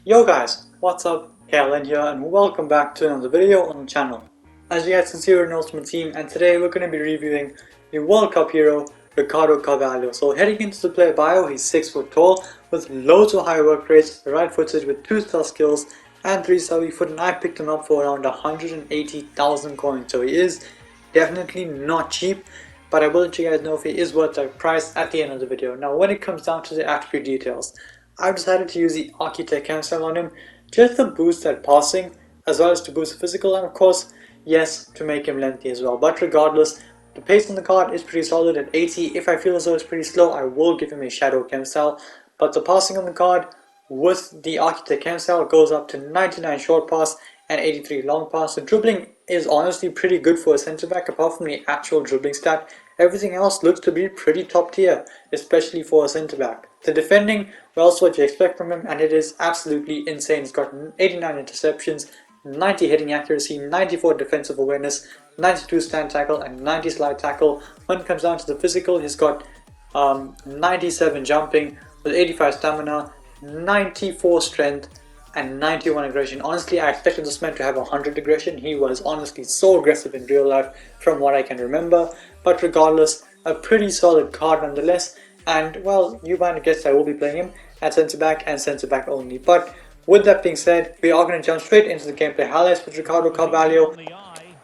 Yo guys, what's up? Kalen here and welcome back to another video on the channel. As you guys can see, we're an ultimate team and today we're going to be reviewing the World Cup hero Ricardo Carvalho. So heading into the player bio, he's 6 foot tall with loads of high work rates, right footed with 2 stealth skills and 3 savvy foot, and I picked him up for around 180,000 coins. So he is definitely not cheap, but I will let you guys know if he is worth that price at the end of the video. Now when it comes down to the attribute details, I've decided to use the Architect cancel on him just to boost that passing as well as to boost the physical, and of course, yes, to make him lengthy as well. But regardless, the pace on the card is pretty solid at 80. If I feel as though it's pretty slow, I will give him a Shadow Chem style. But the passing on the card with the Architect Chem style goes up to 99 short pass and 83 long pass. The dribbling is honestly pretty good for a centre back apart from the actual dribbling stat. Everything else looks to be pretty top tier, especially for a centre back. The defending, well, also what you expect from him, and it is absolutely insane. He's got 89 interceptions, 90 hitting accuracy, 94 defensive awareness, 92 stand tackle, and 90 slide tackle. When it comes down to the physical, he's got 97 jumping with 85 stamina, 94 strength, and 91 aggression. Honestly, I expected this man to have 100 aggression. He was honestly so aggressive in real life from what I can remember. But regardless, a pretty solid card nonetheless. And well, you might have guessed I will be playing him at centre back and centre back only. But with that being said, we are going to jump straight into the gameplay highlights with Ricardo Carvalho.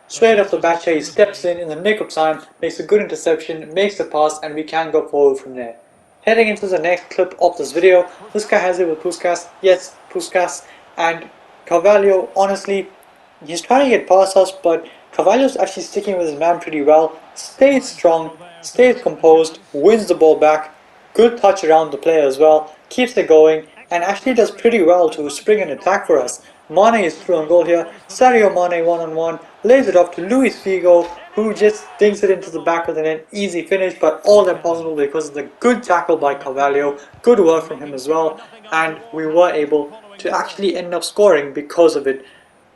Straight off the bat here, he steps in the nick of time, makes a good interception, makes the pass, and we can go forward from there. Heading into the next clip of this video, this guy has it with Puskas. Yes, Puskas. And Carvalho, honestly, he's trying to get past us, but Carvalho's actually sticking with his man pretty well. Stays strong, stays composed, wins the ball back, good touch around the player as well, keeps it going, and actually does pretty well to spring an attack for us. Mane is through on goal here. Sadio Mane one-on-one, lays it off to Luis Figo, who just dinks it into the back with an easy finish, but all that possible because of the good tackle by Carvalho, good work from him as well, and we were able to actually end up scoring because of it,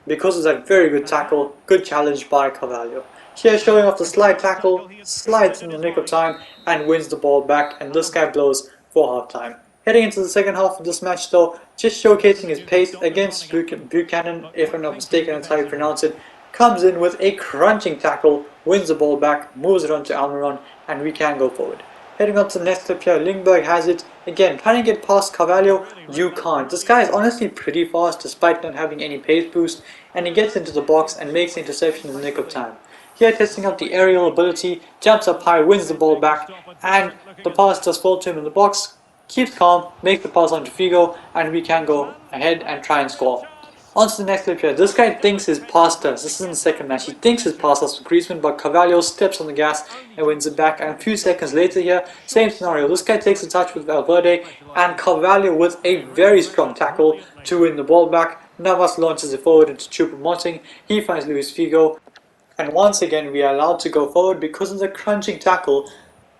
because of that very good tackle, good challenge by Carvalho. Here showing off the slide tackle, slides in the nick of time and wins the ball back, and this guy blows for half time. Heading into the second half of this match though, just showcasing his pace against Buchanan, if I'm not mistaken that's how you pronounce it, comes in with a crunching tackle, wins the ball back, moves it on to Almiron, and we can go forward. Heading on to the next clip here, Lingberg has it. Again, trying to get past Carvalho, you can't. This guy is honestly pretty fast despite not having any pace boost, and he gets into the box and makes the interception in the nick of time. Here testing out the aerial ability, jumps up high, wins the ball back, and the pass does fall to him in the box, keeps calm, makes the pass on to Figo, and we can go ahead and try and score. On to the next clip here. This guy thinks he's past us. This is in the second match. He thinks he's past us with Griezmann, but Carvalho steps on the gas and wins it back. And a few seconds later here, same scenario. This guy takes a touch with Valverde, and Carvalho with a very strong tackle to win the ball back. Navas launches it forward into Choupo-Moting. He finds Luis Figo, and once again we are allowed to go forward because of the crunching tackle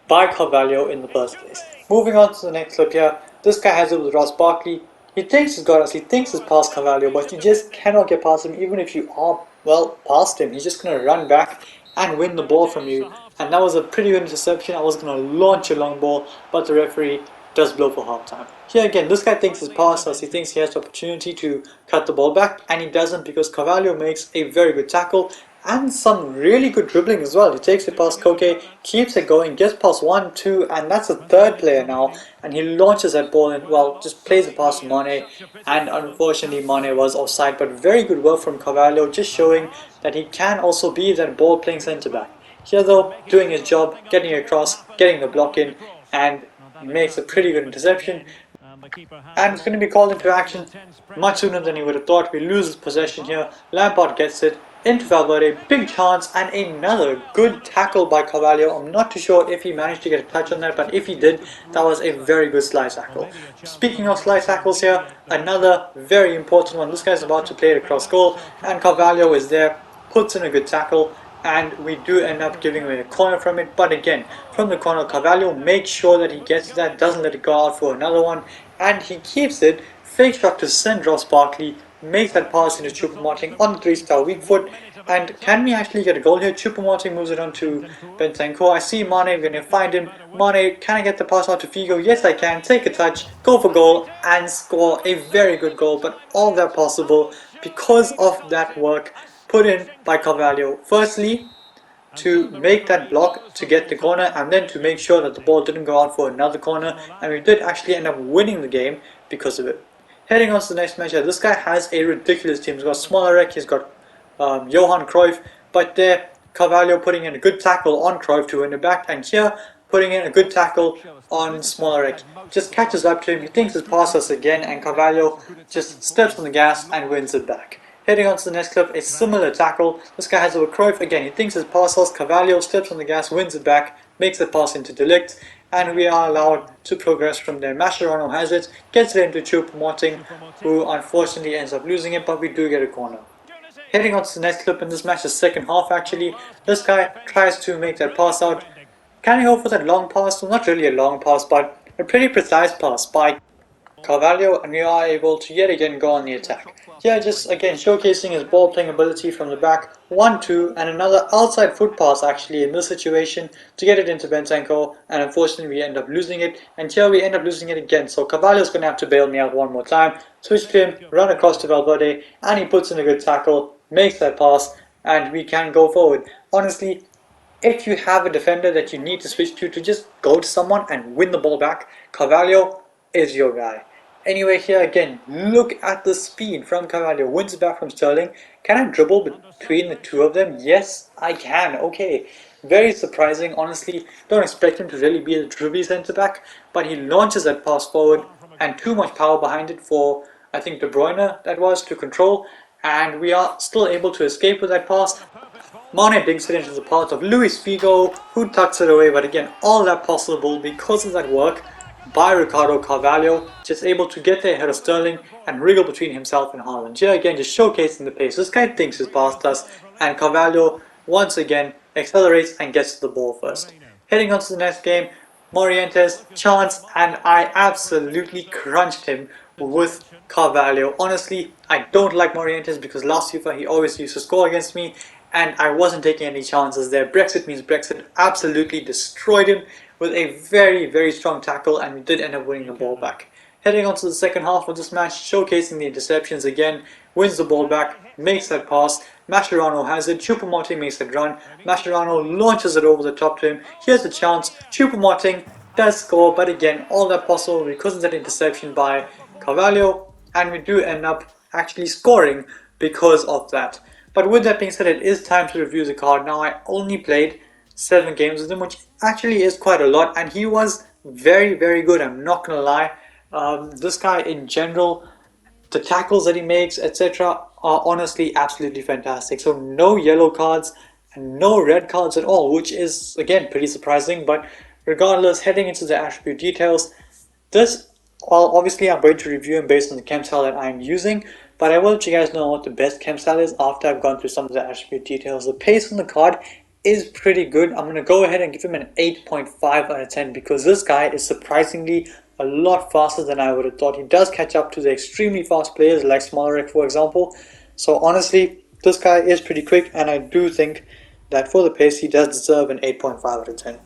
by Carvalho in the first place. Moving on to the next clip here. This guy has it with Ross Barkley. He thinks he's got us, he thinks he's past Carvalho, but you just cannot get past him. Even if you are, well, past him, he's just going to run back and win the ball from you. And that was a pretty good interception. I was going to launch a long ball, but the referee does blow for half time. Here again, this guy thinks he's past us, he thinks he has the opportunity to cut the ball back, and he doesn't because Carvalho makes a very good tackle and some really good dribbling as well. He takes it past Koke, keeps it going, gets past 1, 2, and that's a third player now, and he launches that ball and, well, just plays it past Mane, and unfortunately Mane was offside, but very good work from Carvalho, just showing that he can also be that ball playing centre back. Here though, doing his job, getting across, getting the block in, and makes a pretty good interception. And it's going to be called into action much sooner than you would have thought. We lose possession here. Lampard gets it into Valverde, big chance, and another good tackle by Carvalho. I'm not too sure if he managed to get a touch on that, but if he did, that was a very good slide tackle. Speaking of slide tackles here, another very important one. This guy's about to play it across goal, and Carvalho is there, puts in a good tackle, and we do end up giving away a corner from it. But again, from the corner, Carvalho makes sure that he gets that, doesn't let it go out for another one, and he keeps it. Fake shot to send Ross Barkley makes that pass into Choupo-Moting on the 3-star weak foot. And can we actually get a goal here? Choupo-Moting moves it on to Bentancur. I see Mane, we're going to find him. Mane, can I get the pass out to Figo? Yes, I can. Take a touch, go for goal, and score a very good goal. But all that possible because of that work put in by Carvalho. Firstly, to make that block to get the corner, and then to make sure that the ball didn't go out for another corner, and we did actually end up winning the game because of it. Heading on to the next match, this guy has a ridiculous team. He's got Smolarek, he's got Johan Cruyff, but there Carvalho putting in a good tackle on Cruyff to win it back, and here putting in a good tackle on Smolarek. Just catches up to him, he thinks it's past us again, and Carvalho just steps on the gas and wins it back. Heading on to the next clip, a similar tackle. This guy has over Cruyff again, he thinks it's past us, Carvalho steps on the gas, wins it back, makes it pass into De Ligt, and we are allowed to progress from there. Mascherano has it, gets it into Choupo-Moting, who unfortunately ends up losing it, but we do get a corner. Heading on to the next clip in this match, the second half actually, this guy tries to make that pass out. Can he go for that long pass? Well, not really a long pass, but a pretty precise pass by Carvalho, and we are able to yet again go on the attack. Here just again showcasing his ball playing ability from the back, 1-2, and another outside foot pass actually in this situation to get it into Bentancur, and unfortunately we end up losing it, and here we end up losing it again. So Carvalho's going to have to bail me out one more time, switch to him, run across to Valverde, and he puts in a good tackle, makes that pass, and we can go forward. Honestly, if you have a defender that you need to switch to just go to someone and win the ball back, Carvalho is your guy. Anyway, here again, look at the speed from Carvalho. Wins it back from Sterling. Can I dribble between the two of them? Yes, I can. Okay. Very surprising, honestly. Don't expect him to really be a dribbly centre back, but he launches that pass forward, and too much power behind it for, I think, De Bruyne that was to control, and we are still able to escape with that pass. Mane dinks it into the path of Luis Figo, who tucks it away, but again, all that possible because of that work by Ricardo Carvalho, just able to get there ahead of Sterling and wriggle between himself and Haaland. Here again, just showcasing the pace. This guy thinks he's past us, and Carvalho once again accelerates and gets to the ball first. Heading on to the next game, Morientes, chance, and I absolutely crunched him with Carvalho. Honestly, I don't like Morientes because last FIFA he always used to score against me, and I wasn't taking any chances there. Brexit means Brexit. Absolutely destroyed him with a very strong tackle, and we did end up winning the ball back. Heading on to the second half of this match, showcasing the interceptions again, wins the ball back, makes that pass, Mascherano has it, Choupo-Moting makes that run, Mascherano launches it over the top to him, here's the chance, Choupo-Moting does score, but again, all that possible because of that interception by Carvalho, and we do end up actually scoring because of that. But with that being said, it is time to review the card. Now, I only played 7 games with him, which actually is quite a lot, and he was very good, I'm not gonna lie. This guy in general, the tackles that he makes, etc. are honestly absolutely fantastic. So no yellow cards and no red cards at all, which is again pretty surprising. But regardless, heading into the attribute details, this, well, obviously I'm going to review him based on the chem style that I'm using, but I will let you guys know what the best chem style is after I've gone through some of the attribute details. The pace on the card is pretty good. I'm going to go ahead and give him an 8.5 out of 10 because this guy is surprisingly a lot faster than I would have thought. He does catch up to the extremely fast players like Smolarek, for example. So honestly, this guy is pretty quick, and I do think that for the pace he does deserve an 8.5 out of 10.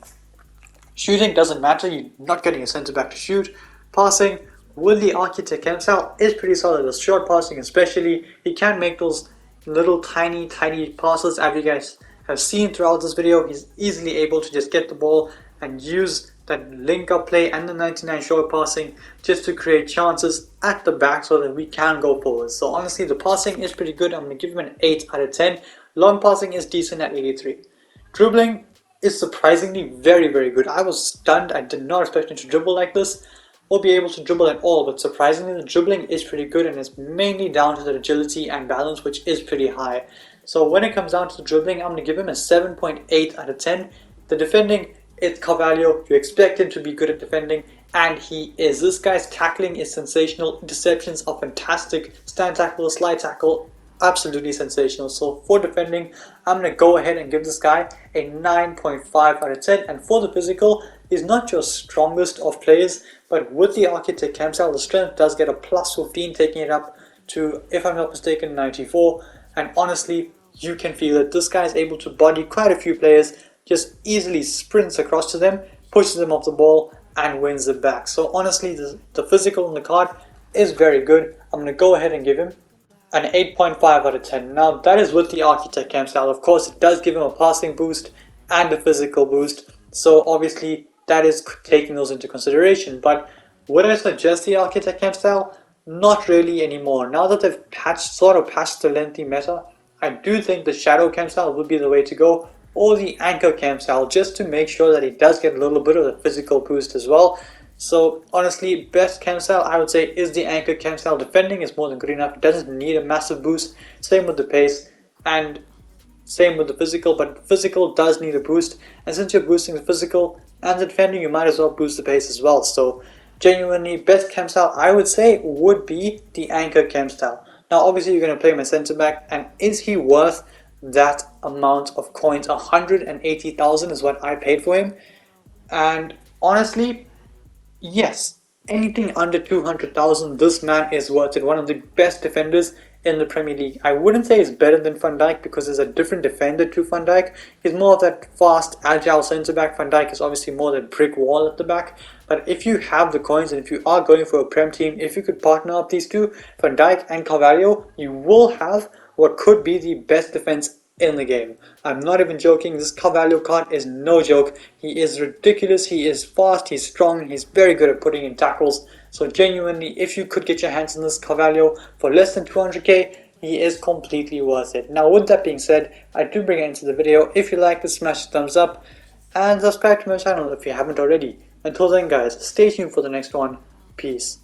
Shooting doesn't matter, you're not getting a centre back to shoot. Passing with the Architect chem style is pretty solid. The short passing especially, he can make those little tiny passes. As you guys have seen throughout this video, he's easily able to just get the ball and use that link up play and the 99 short passing just to create chances at the back so that we can go forward. So honestly, the passing is pretty good. I'm going to give him an 8 out of 10. Long passing is decent at 83. Dribbling is surprisingly very good. I was stunned. I did not expect him to dribble like this or be able to dribble at all, but surprisingly the dribbling is pretty good, and it's mainly down to the agility and balance, which is pretty high. So when it comes down to the dribbling, I'm going to give him a 7.8 out of 10. The defending, it's Carvalho. You expect him to be good at defending, and he is. This guy's tackling is sensational. Interceptions are fantastic. Stand tackle, slide tackle, absolutely sensational. So for defending, I'm going to go ahead and give this guy a 9.5 out of 10. And for the physical, he's not your strongest of players, but with the Architect chem style, the strength does get a plus 15, taking it up to, if I'm not mistaken, 94, and honestly, you can feel it. This guy is able to body quite a few players, just easily sprints across to them, pushes them off the ball, and wins it back. So honestly, the physical on the card is very good. I'm going to go ahead and give him an 8.5 out of 10. Now that is with the Architect cam style. Of course, it does give him a passing boost and a physical boost. So obviously, that is taking those into consideration. But would I suggest the Architect cam style? Not really anymore. Now that they've sort of patched the lengthy meta, I do think the Shadow cam style would be the way to go, or the Anchor cam style, just to make sure that he does get a little bit of the physical boost as well. So honestly, best cam style I would say is the Anchor cam style. Defending is more than good enough. It doesn't need a massive boost. Same with the pace and same with the physical, but physical does need a boost. And since you're boosting the physical and the defending, you might as well boost the pace as well. So genuinely, best cam style I would say would be the Anchor cam style. Now obviously you're going to play him at centre back, and is he worth that amount of coins? 180,000 is what I paid for him, and honestly, yes, anything under 200,000, this man is worth it. One of the best defenders in the Premier League. I wouldn't say he's better than Van Dijk because there's a different defender to Van Dijk. He's more of that fast, agile centre-back. Van Dijk is obviously more that brick wall at the back. But if you have the coins and if you are going for a Prem team, if you could partner up these two, Van Dijk and Carvalho, you will have what could be the best defense in the game. I'm not even joking. This Carvalho card is no joke. He is ridiculous. He is fast, he's strong, he's very good at putting in tackles. So genuinely, if you could get your hands on this Carvalho for less than 200k, he is completely worth it. Now with that being said, I do bring it into the video. If you like this, smash the thumbs up and subscribe to my channel if you haven't already. Until then guys, stay tuned for the next one. Peace.